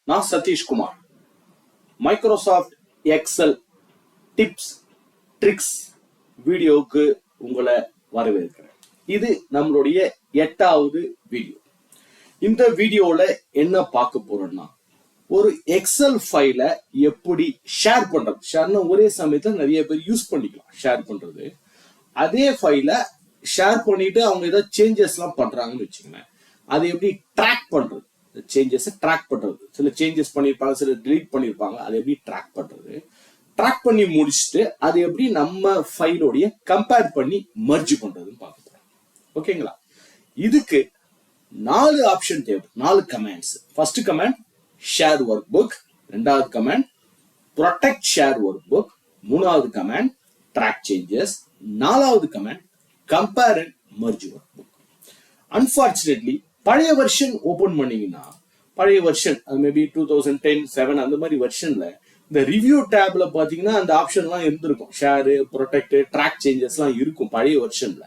நான் Sathishkumar. Microsoft Excel tips tricks வீடியோவுக்கு உங்களை வரவேற்கிறேன். இது நம்மளுடைய 8வது வீடியோ. இந்த வீடியோல என்ன பார்க்க போறோம்னா, ஒரு எக்ஸல் ஃபைல எப்படி ஷேர் பண்றது. ஷேர்னா ஒரே சமயத்துல நிறைய பேர் யூஸ் பண்ணிக்கலாம். ஷேர் பண்றது, அதே ஃபைல ஷேர் பண்ணிட்டு அவங்க ஏதாவது சேஞ்சஸ் எல்லாம் பண்றாங்கன்னு வச்சுக்கோங்க, அதை எப்படி ட்ராக் பண்றது, சேஞ்சஸ் ட்ராக் பண்றது. சில சேஞ்சஸ் பண்ணிருப்பாங்க, சில டிலீட் பண்ணிருப்பாங்க, அதை எப்படி ட்ராக் பண்றது, ட்ராக் பண்ணி முடிச்சுட்டு அது எப்படி நம்ம ஃபைலோடைய கம்பேர் பண்ணி மர்ஜ் பண்றதுன்னு பார்க்க போறோம். ஓகேங்களா? இதுக்கு 4 ஆப்ஷன் தேவை, 4 commands. First command share workbook, ரெண்டாவது command protect share workbook, மூணாவது கமாண்ட் ட்ராக் சேஞ்சஸ், நாலாவது command compare and merge workbook. Unfortunately பழைய வெர்ஷன் ஓபன் பண்ணீங்கன்னா, பழைய வெர்ஷன் அது மேபி 2010, 7 அந்த மாதிரி வெர்ஷன்ல இந்த ரிவ்யூ டேப்ல பாத்தீங்கன்னா அந்த ஆப்ஷன்லாம் இருந்திருக்கும். ஷேர், ப்ரொடெக்ட், ட்ராக் சேஞ்சஸ் எல்லாம் இருக்கும் பழைய வெர்ஷன்ல.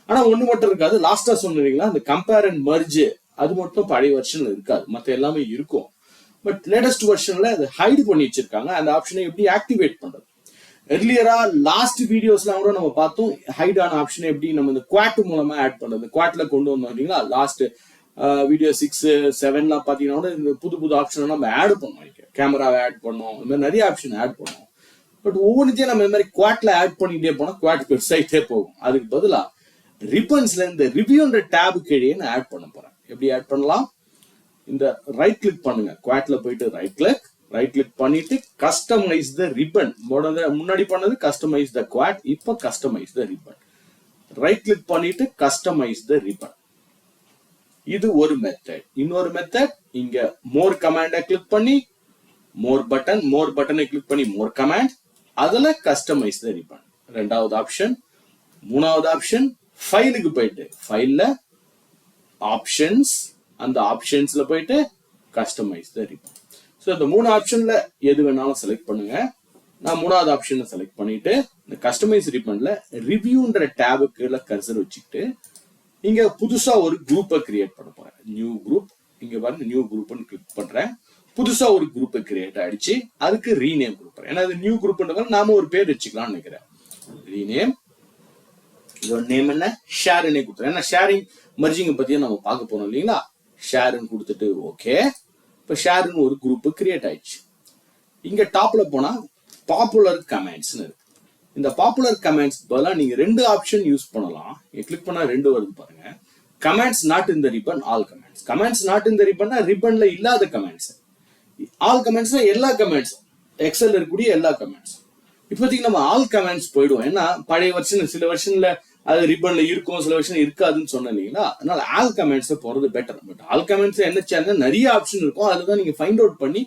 ஆனா ஒண்ணு மட்டும் இருக்காது, லாஸ்டா சொன்னீங்களா அந்த கம்பேர் அண்ட் மர்ஜ், அது மட்டும் பழைய வெர்ஷன்ல இருக்காது, மத்த எல்லாமே இருக்கும். பட் லேட்டஸ்ட் வெர்ஷன்ல அது ஹைட் பண்ணி வச்சிருக்காங்க. அந்த ஆப்ஷனை எப்படி ஆக்டிவேட் பண்றது? எர்லியரா லாஸ்ட் வீடியோஸ்லாம் கூட நம்ம பார்த்தோம், ஹைட் ஆன ஆப்ஷனை எப்படி நம்ம இந்த குவாட் மூலமா ஆட் பண்றது. குவாட்ல கொண்டு வந்தோம் இல்லைங்களா, லாஸ்ட் வீடியோ 6, 7 பாத்தீங்கன்னா இந்த புது ஆப்ஷன் நம்ம ஆட் பண்ணோம். கேமராவை ஆட் பண்ணோம், இந்த மாதிரி நிறைய ஆப்ஷன் ஆட் பண்ணோம். பட் ஒவ்வொன்றையும் நம்ம இந்த மாதிரி குவாட்ல ஆட் பண்ணிட்டே போனா குவாட் பெருசாயிட்டே போகும். அதுக்கு பதிலா ரிப்பன்ஸ்ல இந்த ரிவ்யூன்ற டேபு கீழே நான் ஆட் பண்ண போறேன். எப்படி ஆட் பண்ணலாம்? இந்த ரைட் கிளிக் பண்ணுங்க, குவாட்ல போயிட்டு ரைட் கிளிக் பண்ணிட்டு கஸ்டமைஸ் த ரிப்பன். முன்னாடி பண்ணது கஸ்டமைஸ் த குவாட், இப்போ கஸ்டமைஸ் த ரிப்பன். ரைட் கிளிக் பண்ணிட்டு கஸ்டமைஸ் த ரிப்பன். இது ஒரு மெத்தட். இன்னொரு மெத்தட், இங்க மோர் கமாண்ட கிளிக் பண்ணி மோர் பட்டனை கிளிக் பண்ணி மோர் கமாண்ட், அதுல கஸ்டமைஸ் த ரிப்பன். ரெண்டாவது ஆப்ஷன். மூணாவது ஆப்ஷன் ஃபைலுக்கு போயிட்டு ஃபைல்ல ஆப்ஷன்ஸ், அந்த ஆப்ஷன்ஸ்ல போயிட்டு கஸ்டமைஸ் த ரிப்பன். ஸோ இந்த 3 ஆப்ஷன்ல எது வேணாலும் செலக்ட் பண்ணுங்க. நான் 3வது ஆப்ஷனை செலக்ட் பண்ணிட்டு இந்த கஸ்டமைஸ் ரிப்பன்ல ரிவ்யூன்ற டேபுக்கு கர்சர் வச்சுக்கிட்டு இங்க புதுசா ஒரு குரூப்பை கிரியேட் பண்ண போறேன். நியூ குரூப், இங்க பாருங்க நியூ குரூப்னு கிளிக் பண்றேன். புதுசா ஒரு குரூப்பை கிரியேட் ஆயிடுச்சு. அதுக்கு ரீநேம் கொடுப்பேன். ஏன்னா அது நியூ குரூப்ன்றதால நாம ஒரு பேர் வச்சுக்கலாம்னு நினைக்கிறேன். ரீநேம், இதோட நேம் என்ன, ஷேர்னே கொடுத்துறேன். ஏன்னா ஷேரிங் மர்ஜிங் பத்தியும் நம்ம பார்க்க போறோம் இல்லைங்களா. ஷேர்னு கொடுத்துட்டு ஓகே. இப்ப ஷேர்னு ஒரு குரூப் கிரியேட் ஆயிடுச்சு. இங்க டாப்ல போனா பாப்புலர் கமெண்ட்ஸ் இருக்கு. இந்த பாப்புலர் கமெண்ட்ஸ் பதிலா நீங்க 2 ஆப்ஷன் யூஸ் பண்ணலாம். கிளிக் பண்ணா 2 வருது பாருங்க. Comments not in the ribbon, all comments. Comments not in the ரிப்பன்னா ரிப்பன்ல இல்லாத கமெண்ட்ஸ். ஆல் கமெண்ட்ஸ்னா எல்லா கமெண்ட்ஸ், எக்ஸல் இருக்கக்கூடிய எல்லா கமெண்ட்ஸ். இப்போதைக்கு நம்ம ஆல் கமெண்ட்ஸ் போயிடுவோம். ஏன்னா பழைய வெர்ஷன் சில வெர்ஷன்ல அது ரிப்பன்ல இருக்கும், சில வெர்ஷன் இருக்காதுன்னு சொன்னேன் இல்லைங்களா. அதனால ஆல் கமெண்ட்ஸ் போறது பெட்டர். பட் ஆல் கமெண்ட்ஸ் என்ன சேனல்னா நிறைய ஆப்ஷன் இருக்கும், அதுதான் நீங்க ஃபைண்ட் அவுட் பண்ணி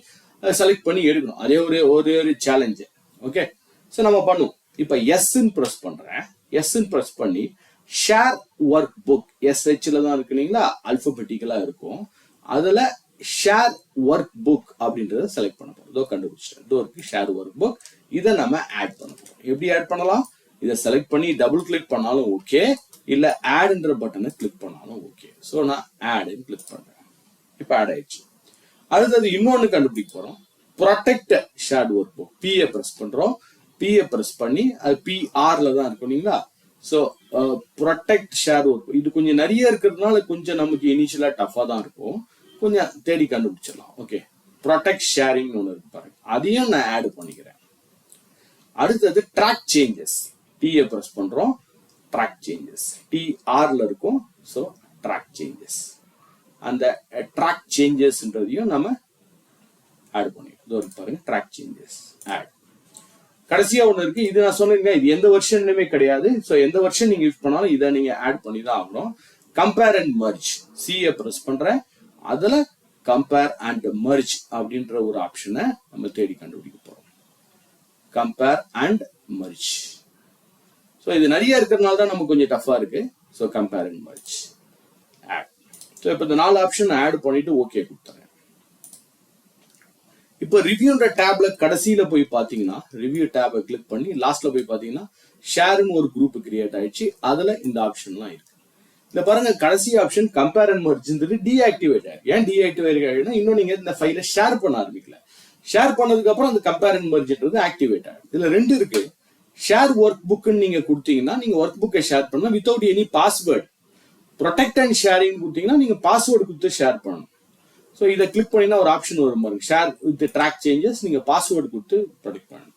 செலக்ட் பண்ணி எடுக்கணும். அதே ஒரு சேலஞ்சு. ஓகே, ஸோ நம்ம பண்ணுவோம். இப்ப எஸ்ன்னு பிரஸ் பண்றேன். எஸ்ன்னு பிரஸ் பண்ணி ஷேர் ஒர்க் புக், SHல தான் இருக்கு இல்லைங்களா, அல்பபெட்டிக்கலா இருக்கும். அதுல ஷேர் ஒர்க் புக் அப்படின்றத செலக்ட் பண்ண போறோம். இதோ கண்டுபிடிச்சிட்டேன், இதோ இருக்கு ஷேர் ஒர்க் புக். இதை நம்ம ஆட் பண்ண போறோம். எப்படி ஆட் பண்ணலாம்? இதை செலக்ட் பண்ணி டபுள் கிளிக் பண்ணாலும் ஓகே, இல்ல ஆட்ன்ற பட்டனை கிளிக் பண்ணாலும் ஓகே. ஸோ நான் ஆட்னு கிளிக் பண்றேன். இப்போ ஆட் ஆயிடுச்சு. அடுத்தது இன்னொன்னு கண்டுபிடிக்க போறோம். Protect share work book, P press பண்றோம். P பிரஸ் பண்ணி அது PR தான் இருக்கும் இல்லைங்களா. ஸோ ப்ரொடெக்ட் ஷேர் ஒர்க், இது கொஞ்சம் நிறைய இருக்கிறதுனால கொஞ்சம் நமக்கு இனிஷியலா டஃபா தான் இருக்கும். கொஞ்சம் தேடி கண்டுபிடிச்சிடலாம். ஓகே, ப்ரொடெக்ட் ஷேரிங் ஒன்று இருக்கு பாருங்க, அதையும் நான் ஆட் பண்ணிக்கிறேன். அடுத்தது ட்ராக் சேஞ்சஸ், T பிரஸ் பண்றோம். ட்ராக் சேஞ்சஸ் TRல இருக்கும். ஸோ ட்ராக் சேஞ்சஸ், அந்த ட்ராக் சேஞ்சஸ்ன்றதையும் நம்ம ஆட் பண்ணிக்கிறோம். பாருங்க ட்ராக் சேஞ்சஸ் ஆட். கடைசியா ஒண்ணு இருக்கு, இது நான் சொன்னேங்க, இது எந்த வெர்ஷன்லயுமே கிடையாது. ஸோ எந்த வெர்ஷன் நீங்க யூஸ் பண்ணாலும் இதை நீங்க ஆட் பண்ணி தான் ஆகணும். Compare and merge, C press பண்றேன். அதுல கம்பேர் அண்ட் மர்ஜ் அப்படின்ற ஒரு ஆப்ஷனை நம்ம தேடி கண்டுபிடிக்க போறோம். Compare and merge. ஸோ இது நிறைய இருக்கிறதுனால தான் நமக்கு கொஞ்சம் டஃபா இருக்கு. So compare and merge add. So இப்போ இந்த 4 ஆப்ஷன் ஆட் பண்ணிட்டு ஓகே கொடுத்துறேன். இப்போ ரிவ்யூன்ற டேப்ல கடைசியில போய் பாத்தீங்கன்னா, ரிவ்யூ டேபை கிளிக் பண்ணி லாஸ்ட்ல போய் பாத்தீங்கன்னா ஷேர்னு ஒரு குரூப் கிரியேட் ஆயிடுச்சு. அதுல இந்த ஆப்ஷன்லாம் இருக்கு. இந்த பாருங்க கடைசி ஆப்ஷன் கம்பேர் அண்ட் மெர்ஜ்ன்றது டீஆக்டிவேட் ஆயிடும். ஏன் டீஆக்டிவேட் ஆகிடும்னா இன்னும் நீங்க இந்த ஃபைலை ஷேர் பண்ண ஆரம்பிக்கல. ஷேர் பண்ணதுக்கு அப்புறம் அந்த கம்பேர் அண்ட் மெர்ஜ்ன்றது ஆக்டிவேட் ஆகும். இதுல ரெண்டு இருக்கு. ஷேர் ஒர்க் புக்னு நீங்க கொடுத்தீங்கன்னா நீங்க ஒர்க் புக்கை ஷேர் பண்ணலாம் without any password. Protect and sharing கொடுத்தீங்கன்னா நீங்க பாஸ்வேர்டு கொடுத்து ஷேர் பண்ணணும். ஸோ இதை கிளிக் பண்ணினா ஒரு ஆப்ஷன் வரும் பாருங்க, ஷேர் வித் ட்ராக் சேஞ்சஸ். நீங்க பாஸ்வேர்டு கொடுத்து ப்ரொடெக்ட் பண்ணணும்.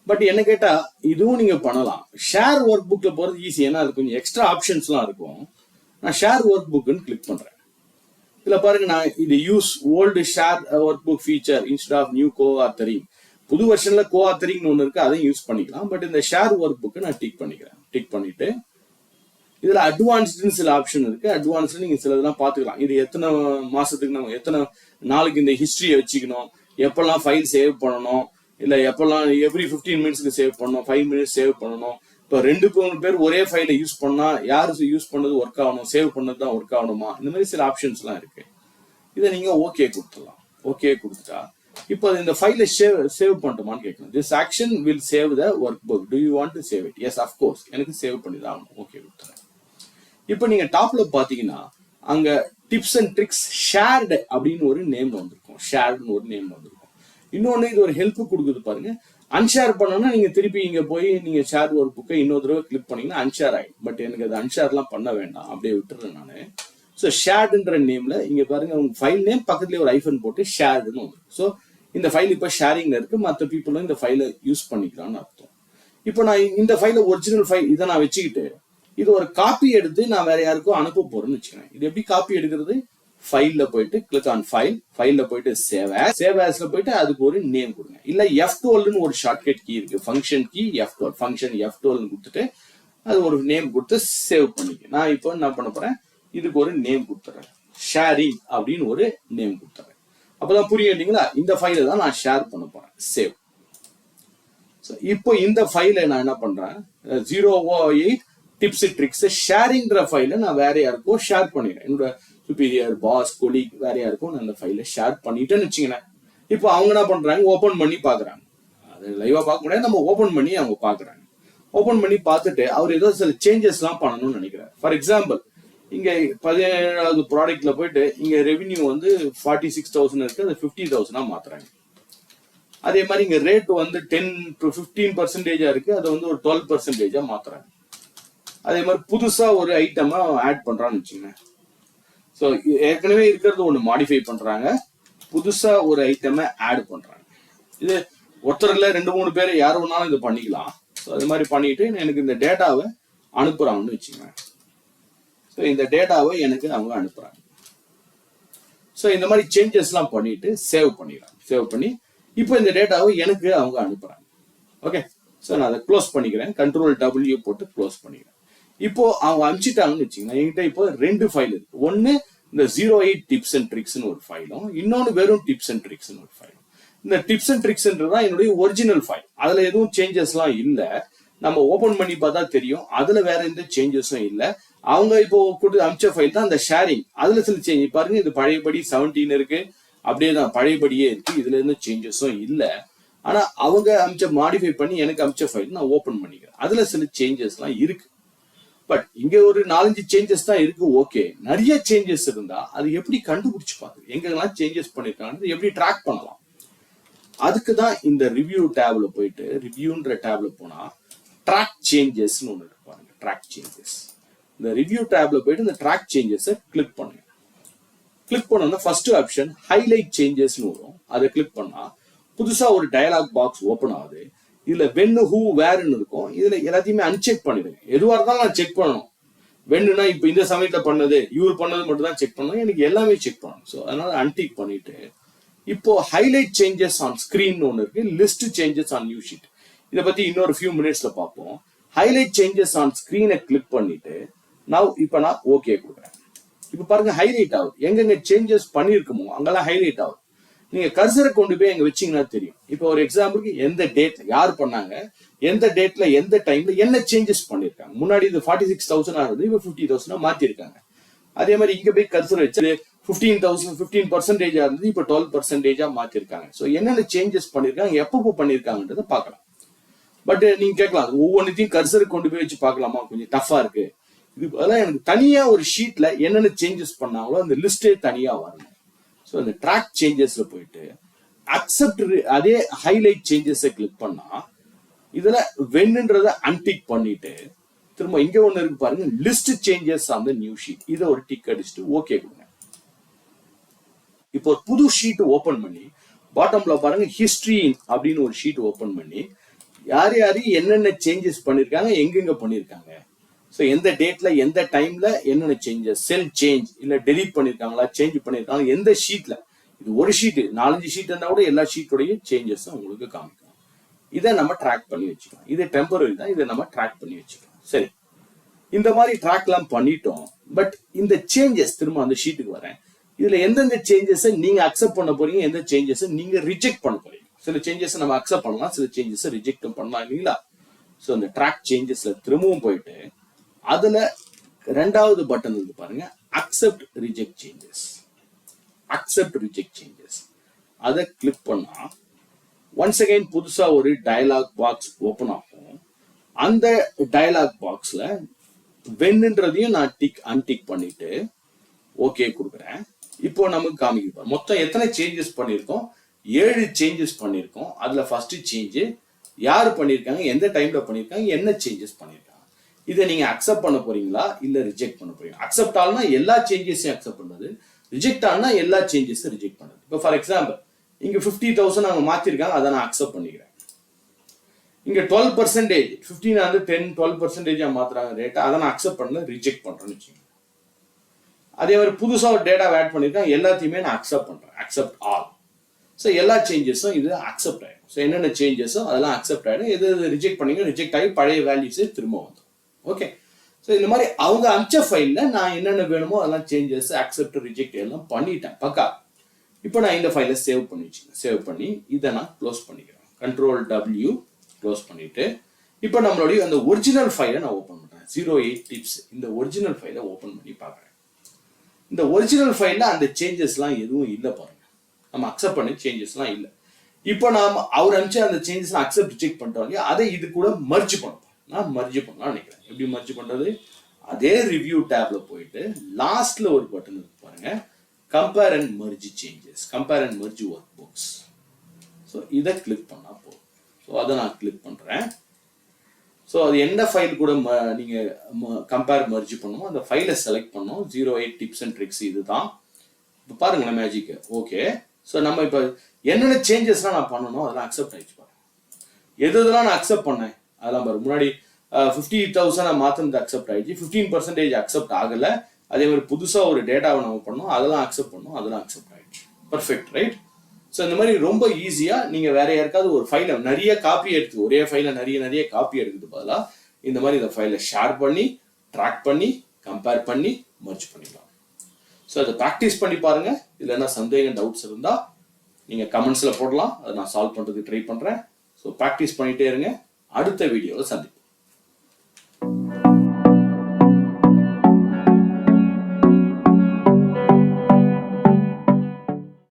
பட் என்ன கேட்டா இதுவும் நீங்க பண்ணலாம். ஷேர் ஒர்க் புக்ல போறது ஈஸி, ஏன்னா அது கொஞ்சம் எக்ஸ்ட்ரா ஆப்ஷன்ஸ்லாம் இருக்கும். நான் ஷேர் ஒர்க் புக்னு கிளிக் பண்றேன். இதுல பாருங்க நான் இது use old share workbook feature instead of new co authoring. புது வெர்ஷன்ல கோ ஆத்தரிங்னு ஒன்று இருக்கு, அதையும் யூஸ் பண்ணிக்கலாம். பட் இந்த ஷேர் ஒர்க் புக்கை நான் டிக் பண்ணிக்கிறேன். டிக் பண்ணிட்டு இதுல அட்வான்ஸ்டுன்னு சில ஆப்ஷன் இருக்கு. அட்வான்ஸ்ல நீங்க சில இதெல்லாம் பாத்துக்கலாம். இது எத்தனை மாசத்துக்கு நம்ம எத்தனை நாளைக்கு இந்த ஹிஸ்டரியை வச்சுக்கணும், எப்பெல்லாம் ஃபைல் சேவ் பண்ணணும், இல்ல எப்பெல்லாம் எவ்ரி 15 மினிட்ஸ்க்கு சேவ் பண்ணணும், 5 மினிட்ஸ் சேவ் பண்ணணும். இப்போ 2 பேர் ஒரே ஃபைலை யூஸ் பண்ணா யாரு யூஸ் பண்ணது ஒர்க் ஆகணும், சேவ் பண்ணது தான் ஒர்க் ஆகணுமா, இந்த மாதிரி சில ஆப்ஷன்ஸ்லாம் இருக்கு. இதை நீங்க ஓகே கொடுத்துடலாம். ஓகே கொடுத்துட்டா இப்போ இந்த ஃபைலை சேவ் பண்ணட்டுமான்னு கேட்கணும். This action will save the work book, to you want to save it? Yes of course, எனக்கு சேவ் பண்ணி தான் ஆகணும். ஓகே கொடுத்துறேன். இப்போ நீங்க டாப்ல பாத்தீங்கன்னா அங்க டிப்ஸ் அண்ட் ட்ரிக்ஸ் ஷேர்டு அப்படின்னு ஒரு நேம் வந்திருக்கும். ஷேர்டுன்னு ஒரு நேம் வந்திருக்கும். இன்னொன்னு இது ஒரு ஹெல்ப் கொடுக்குது பாருங்க. அன்ஷேர் பண்ணோம்னா நீங்க திருப்பி இங்க போய் நீங்க ஷேர் ஒர்க் புக்கை இன்னொரு தடவை கிளிக் பண்ணீங்கன்னா அன்ஷேர் ஆயிடும். பட் எனக்கு அது அன்ஷேர்லாம் பண்ண வேண்டாம், அப்படியே விட்டுறேன் நான். ஸோ ஷேர்டுன்ற நேம்ல இங்க பாருங்க உங்க ஃபைல் நேம் பக்கத்துலேயே ஒரு ஐஃபன் போட்டு ஷேர்டுன்னு வந்துடும். ஸோ இந்த ஃபைல் இப்போ ஷேரிங்ல இருக்கு, மற்ற பீப்புளும் இந்த ஃபைலை யூஸ் பண்ணிக்கலாம்னு அர்த்தம். இப்போ நான் இந்த ஃபைலை ஒரிஜினல் ஃபைல் இதை நான் வச்சுக்கிட்டு இது ஒரு காப்பி எடுத்து நான் வேற யாருக்கும் அனுப்ப போறேன்னு வச்சுக்கிறேன். இது எப்படி காப்பி எடுக்கிறது? ஃபைல்ல போயிட்டு கிளிக் ஆன் ஃபைல், ஃபைல்ல போயிட்டு சேவ் ஆஸ்ல போயிட்டு அதுக்கு ஒரு நேம் கொடுங்க. இல்ல F12ன்னு ஒரு ஷார்ட்கட் கீ இருக்கு, function key F12, function F12 கொடுத்துட்டு அது ஒரு நேம் கொடுத்து சேவ் பண்ணிக்க. நான் இப்போ என்ன பண்ண போறேன், இதுக்கு ஒரு நேம் கொடுத்துறேன், ஷேரிங் அப்படின்னு ஒரு நேம் கொடுத்துறேன். அப்பதான் புரியும் இல்லைங்களா? இந்த ஃபைலை தான் நான் ஷேர் பண்ண போறேன். சேவ். இப்போ இந்த ஃபைலை நான் என்ன பண்றேன், 008 டிப்ஸ் ட்ரிக்ஸ் ஷேரிங்ற ஃபைலை நான் வேற யாருக்கும் ஷேர் பண்ணிடுறேன். என்னோட சுப்பீரியர், பாஸ், கொலீக் வேற யாருக்கும் நான் அந்த ஃபைலை ஷேர் பண்ணிட்டேன்னு வச்சுக்கிறேன். இப்போ அவங்க என்ன பண்றாங்க, ஓபன் பண்ணி பாக்குறாங்க. அது லைவா பார்க்க முடியாது, நம்ம ஓபன் பண்ணி அவங்க பாக்குறாங்க. ஓபன் பண்ணி பார்த்துட்டு அவர் ஏதோ சில சேஞ்சஸ் எல்லாம் பண்ணணும்னு நினைக்கிறார். ஃபார் எக்ஸாம்பிள் இங்க 17வது ப்ராடக்ட்ல போயிட்டு இங்க ரெவென்யூ வந்து 46,000 இருக்கு, அது 50,000 மாத்துறாங்க. அதே மாதிரி இங்க ரேட் வந்து 10 to 15% இருக்கு, அதை வந்து ஒரு 12% மாத்துறாங்க. அதே மாதிரி புதுசா ஒரு ஐட்டமா ஆட் பண்றான்னு வச்சுக்கோங்க. ஸோ ஏற்கனவே இருக்கிறது ஒன்று மாடிஃபை பண்றாங்க, புதுசா ஒரு ஐட்டமை ஆட் பண்றாங்க. இது ஒருத்தர் இல்லை, 2-3 பேர் யார் வேணாலும் இது பண்ணிக்கலாம். ஸோ அது மாதிரி பண்ணிட்டு எனக்கு இந்த டேட்டாவை அனுப்புறாங்கன்னு வச்சுக்கோங்க. ஸோ இந்த டேட்டாவை எனக்கு அவங்க அனுப்புறாங்க. ஸோ இந்த மாதிரி சேஞ்சஸ்லாம் பண்ணிட்டு சேவ் பண்ணிடுறாங்க. சேவ் பண்ணி இப்போ இந்த டேட்டாவை எனக்கு அவங்க அனுப்புறாங்க. ஓகே, ஸோ நான் அதை க்ளோஸ் பண்ணிக்கிறேன். Ctrl+W போட்டு க்ளோஸ் பண்ணிக்கிறேன். இப்போ அவங்க அனுப்பிச்சிட்டாங்கன்னு வச்சுக்கோங்க. என்கிட்ட இப்போ 2 ஃபைல் இருக்கு. ஒன்னு இந்த 08 டிப்ஸ் அண்ட் ட்ரிக்ஸ்னு ஒரு ஃபைலும், இன்னொன்னு வெறும் டிப்ஸ் அண்ட் ட்ரிக்ஸ்னு ஒரு ஃபைலும். இந்த டிப்ஸ் அண்ட் ட்ரிக்ஸ்ன்றதான் என்னுடைய ஒரிஜினல் ஃபைல். அதுல எதுவும் சேஞ்சஸ்லாம் இல்லை. நம்ம ஓபன் பண்ணி பார்த்தா தெரியும், அதுல வேற எந்த சேஞ்சஸும் இல்லை. அவங்க இப்போ கொடுத்து அமிச்ச ஃபைல் தான் அந்த ஷேரிங். அதுல சில சேஞ்ச் பாருங்க, இது பழையபடி 17 இருக்கு, அப்படியே தான் பழையபடியே இருக்கு, இதுல எந்த சேஞ்சஸும் இல்லை. ஆனா அவங்க அமிச்ச மாடிஃபை பண்ணி எனக்கு அமிச்ச ஃபைல் நான் ஓபன் பண்ணிக்கிறேன். அதுல சில சேஞ்சஸ்லாம் இருக்கு. பட் இங்க ஒரு 4-5 சேஞ்சஸ் தான் இருக்கு. ஓகே, நிறைய சேஞ்சஸ் இருந்தா அது எப்படி கண்டுபிடிச்சு பாருங்க, எங்கெல்லாம் சேஞ்சஸ் பண்ணிருக்காங்க எப்படி ட்ராக் பண்ணலாம். அதுக்கு தான் இந்த ரிவ்யூ டேப்ல போயிட்டு ரிவ்யூன்ற டேப்ல போனா ட்ராக் சேஞ்சஸ்னு ஒன்று இருப்பாங்க. ட்ராக் சேஞ்சஸ், இந்த ரிவ்யூ டேப்ல போயிட்டு இந்த ட்ராக் சேஞ்சஸை கிளிக் பண்ணுங்க. கிளிக் பண்ணோம்னா ஃபர்ஸ்ட் ஆப்ஷன் ஹைலைட் சேஞ்சஸ்னு வரும். அதை கிளிக் பண்ணா புதுசா ஒரு டயலாக் பாக்ஸ் ஓபன் ஆகுது. இதுல வென், ஹூ, வேர்ன்னு இருக்கும். இதுல எல்லாத்தையுமே அன்செக் பண்ணிடுங்க. எதுவா இருந்தாலும் நான் செக் பண்ணணும். வென்னுனா இப்ப இந்த சமயத்துல பண்ணது, இவர் பண்ணது மட்டும் தான் செக் பண்ணணும், எனக்கு எல்லாமே செக் பண்ணணும். ஸோ அதனால அன்டிக் பண்ணிட்டு இப்போ ஹைலைட் சேஞ்சஸ் ஆன் ஸ்கிரீன் ஒன்று இருக்கு, list changes on new sheet. இதை பத்தி இன்னொரு ஃபியூ மினிட்ஸ்ல பார்ப்போம். ஹைலைட் சேஞ்சஸ் ஆன் ஸ்கிரீனை கிளிக் பண்ணிட்டு இப்ப நான் ஓகே கொடுக்குறேன். இப்ப பாருங்க ஹைலைட் ஆகுது. எங்கெங்க சேஞ்சஸ் பண்ணிருக்கோமோ அங்கெல்லாம் ஹைலைட் ஆகுது. நீங்க கர்சரை கொண்டு போய் எங்க வச்சீங்கன்னா தெரியும். இப்போ ஒரு எக்ஸாம்பிளுக்கு எந்த டேட்ல யார் பண்ணாங்க, எந்த டேட்ல எந்த டைம்ல என்ன சேஞ்சஸ் பண்ணிருக்காங்க. முன்னாடி இது 46,000 ஆகுது, இப்போ 50,000 மாத்திருக்காங்க. அதே மாதிரி இங்க போய் கர்சர் வச்சு 15% இருந்தது, இப்போ 12% மாத்திருக்காங்க. ஸோ என்னென்ன சேஞ்சஸ் பண்ணிருக்காங்க, எப்பப்போ பண்ணிருக்காங்கன்றத பார்க்கலாம். பட் நீங்க கேட்கலாம், ஒவ்வொன்றையும் கர்சரை கொண்டு போய் வச்சு பார்க்கலாமா, கொஞ்சம் டஃபா இருக்கு, இது அதெல்லாம் எனக்கு தனியா ஒரு ஷீட்ல என்னென்ன சேஞ்சஸ் பண்ணாங்களோ அந்த லிஸ்டே தனியா வரணும். ஸோ அந்த ட்ராக் சேஞ்சஸ்ல போயிட்டு அக்செப்ட் அதே ஹைலைட் சேஞ்சஸை கிளிக் பண்ணா இதுல வென்ன்றத அன்டிக் பண்ணிட்டு திரும்ப இங்க ஒண்ணு இருக்கு பாருங்க, list changes on the new sheet. இதை ஒரு டிக் அடிச்சுட்டு ஓகே கொடுங்க. இப்போ ஒரு புது ஷீட் ஓபன் பண்ணி பாட்டம்ல பாருங்க ஹிஸ்டரி அப்படின்னு ஒரு ஷீட் ஓபன் பண்ணி யார் யாரு என்னென்ன சேஞ்சஸ் பண்ணிருக்காங்க, எங்கெங்க பண்ணிருக்காங்க, ஸோ எந்த டேட்ல எந்த டைம்ல என்னென்ன சேஞ்சஸ், செல் சேஞ்ச் இல்ல டெலீட் பண்ணிருக்காங்களா, சேஞ்ச் பண்ணிருக்காங்க, எந்த ஷீட்ல. இது ஒரு ஷீட் 4-5 ஷீட் இருந்தா கூட எல்லா ஷீட்டோடைய சேஞ்சஸ் உங்களுக்கு காமிக்கும். இதை நம்ம ட்ராக் பண்ணி வச்சுக்கலாம். இது டெம்பரரி தான், இதை நம்ம ட்ராக் பண்ணி வச்சுக்கலாம். சரி, இந்த மாதிரி ட்ராக் எல்லாம் பண்ணிட்டோம். பட் இந்த சேஞ்சஸ் திரும்ப அந்த ஷீட்டுக்கு வரேன். இதுல எந்தெந்த சேஞ்சஸ் நீங்க அக்செப்ட் பண்ண போறீங்க, எந்த சேஞ்சஸ் நீங்க ரிஜெக்ட் பண்ண போறீங்க. சில சேஞ்சஸ் நம்ம அக்செப்ட் பண்ணலாம், சில சேஞ்சஸ் ரிஜெக்டும் பண்ணலாம் இல்லைங்களா. ஸோ அந்த ட்ராக் சேஞ்சஸ்ல திரும்பவும் போயிட்டு அதுல ரெண்டாவது பட்டன் இருக்கு பாருங்க, accept reject changes. Accept reject changes அதை கிளிக் பண்ணா ஒன்ஸ் அகைன் புதுசா ஒரு டயலாக் பாக்ஸ் ஓபன் ஆகும். அந்த டயலாக் பாக்ஸ்ல வென்ன்றதையும் நான் அன்டிக் பண்ணிட்டு ஓகே கொடுக்குறேன். இப்போ நமக்கு காமிக்க மொத்தம் எத்தனை சேஞ்சஸ் பண்ணிருக்கோம், 7 சேஞ்சஸ் பண்ணிருக்கோம். அதுல ஃபர்ஸ்ட் சேஞ்ச் யாரு பண்ணிருக்காங்க, எந்த டைம்ல பண்ணிருக்காங்க, என்ன சேஞ்சஸ் பண்ணிருக்காங்க. இதை நீங்க அக்செப்ட் பண்ண போறீங்களா இல்ல ரிஜெக்ட் பண்ண போறீங்க. அக்செப்ட் ஆல்னா எல்லா சேஞ்சஸையும் அக்செப்ட் பண்றது, ரிஜெக்ட் ஆல்னா எல்லா சேஞ்சஸும் ரிஜெக்ட் பண்றது. இப்போ ஃபார் எக்ஸாம்பிள் இங்க 50,000 அவங்க மாத்திருக்காங்க, அதை நான் அக்செப்ட் பண்ணிக்கிறேன். இங்க 12% 15 10-12% மாத்துறாங்க ரேட்டை, அதை நான் அக்செப்ட் பண்ணல, ரிஜெக்ட் பண்றேன்னு வச்சுக்கோங்க. அதே மாதிரி புதுசா ஒரு டேட்டா ஆட் பண்ணிருக்காங்க, எல்லாத்தையுமே நான் அக்செப்ட் பண்றேன், அக்செப்ட் ஆல். ஸோ எல்லா சேஞ்சஸும் இது அக்செப்ட் ஆயிடும். ஸோ என்னென்ன சேஞ்சஸோ அதெல்லாம் அக்செப்ட் ஆயிடும். எது ரிஜெக்ட் பண்ணீங்க ரிஜெக்ட் ஆகி பழைய வேல்யூஸே திரும்ப வந்துடும். ஓகே, ஸோ இந்த மாதிரி அவங்க அமிச்ச ஃபைல்ல நான் என்னென்ன வேணுமோ அதெல்லாம் சேஞ்சஸ் அக்செப்ட் ரிஜெக்ட் எல்லாம் பண்ணிட்டேன் பக்கா. இப்போ நான் இந்த ஃபைலை சேவ் பண்ணி வச்சுக்கிறேன். சேவ் பண்ணி இதை நான் க்ளோஸ் பண்ணிக்கிறேன். Ctrl+W க்ளோஸ் பண்ணிட்டு இப்போ நம்மளுடைய அந்த ஒரிஜினல் ஃபைலை நான் ஓப்பன் பண்றேன். 08 டிப்ஸ் இந்த ஒரிஜினல் ஃபைலை ஓப்பன் பண்ணி பார்க்குறேன். இந்த ஒரிஜினல் ஃபைல்ல அந்த சேஞ்சஸ்லாம் எதுவும் இல்லை பாருங்க. நம்ம அக்செப்ட் பண்ணி சேஞ்சஸ்லாம் இல்லை. இப்போ நாம அவர் அனுப்பிச்சு அந்த சேஞ்சஸ்லாம் அக்செப்ட் ரிஜெக்ட் பண்ணிட்டோம் இல்லையா, அதை இது கூட மர்ஜ் பண்ணுவோம். நான் மர்ஜ் பண்ணலாம்னு நினைக்கிறேன். எப்படி மர்ஜ் பண்றது, அதே ரிவ்யூ டேப்ல போயிட்டு லாஸ்ட்ல ஒரு பட்டன் இருக்கு பாருங்க, compare and merge changes, compare and merge workbooks. So இதை கிளிக் பண்ணா போதும். ஸோ அதை நான் கிளிக் பண்றேன். ஸோ அது எந்த ஃபைல் கூட நீங்க கம்பேர் மர்ஜ் பண்ணுமோ அந்த ஃபைலை செலக்ட் பண்ணோம். 08 டிப்ஸ் அண்ட் ட்ரிக்ஸ் இதுதான். இப்போ பாருங்களேன் மேஜிக். ஓகே, ஸோ நம்ம இப்போ என்னென்ன சேஞ்சஸ்லாம் நான் பண்ணணும் அதெல்லாம் அக்செப்ட் ஆயிடுச்சு பாருங்க. எதுலாம் நான் அக்செப்ட் பண்ணேன் அதெல்லாம் பாருங்க. முன்னாடி 50,000 மாத்தினது அக்செப்ட் ஆயிடுச்சு, 15% அக்செப்ட் ஆகல. அதே மாதிரி புதுசா ஒரு டேட்டாவை நம்ம பண்ணோம், அதெல்லாம் அக்செப்ட் பண்ணோம், அதெல்லாம் அக்செப்ட் ஆயிடுச்சு. Perfect, right? ஸோ இந்த மாதிரி ரொம்ப ஈஸியா நீங்க வேற யாருக்காவது ஒரு ஃபைலை நிறைய காப்பி எடுத்து, ஒரே ஃபைலை நிறைய காப்பி எடுக்கிறது பதிலாக இந்த மாதிரி இந்த ஃபைலை ஷேர் பண்ணி ட்ராக் பண்ணி கம்பேர் பண்ணி மர்ஜ் பண்ணிக்கலாம். ஸோ அதை ப்ராக்டிஸ் பண்ணி பாருங்க. இதுல என்ன சந்தேகம் டவுட்ஸ் இருந்தா நீங்க கமெண்ட்ஸ்ல போடலாம், அதை நான் சால்வ் பண்றதுக்கு ட்ரை பண்றேன். ஸோ ப்ராக்டிஸ் பண்ணிட்டே இருங்க. அடுத்த வீடியோவில் சந்திப்போம்.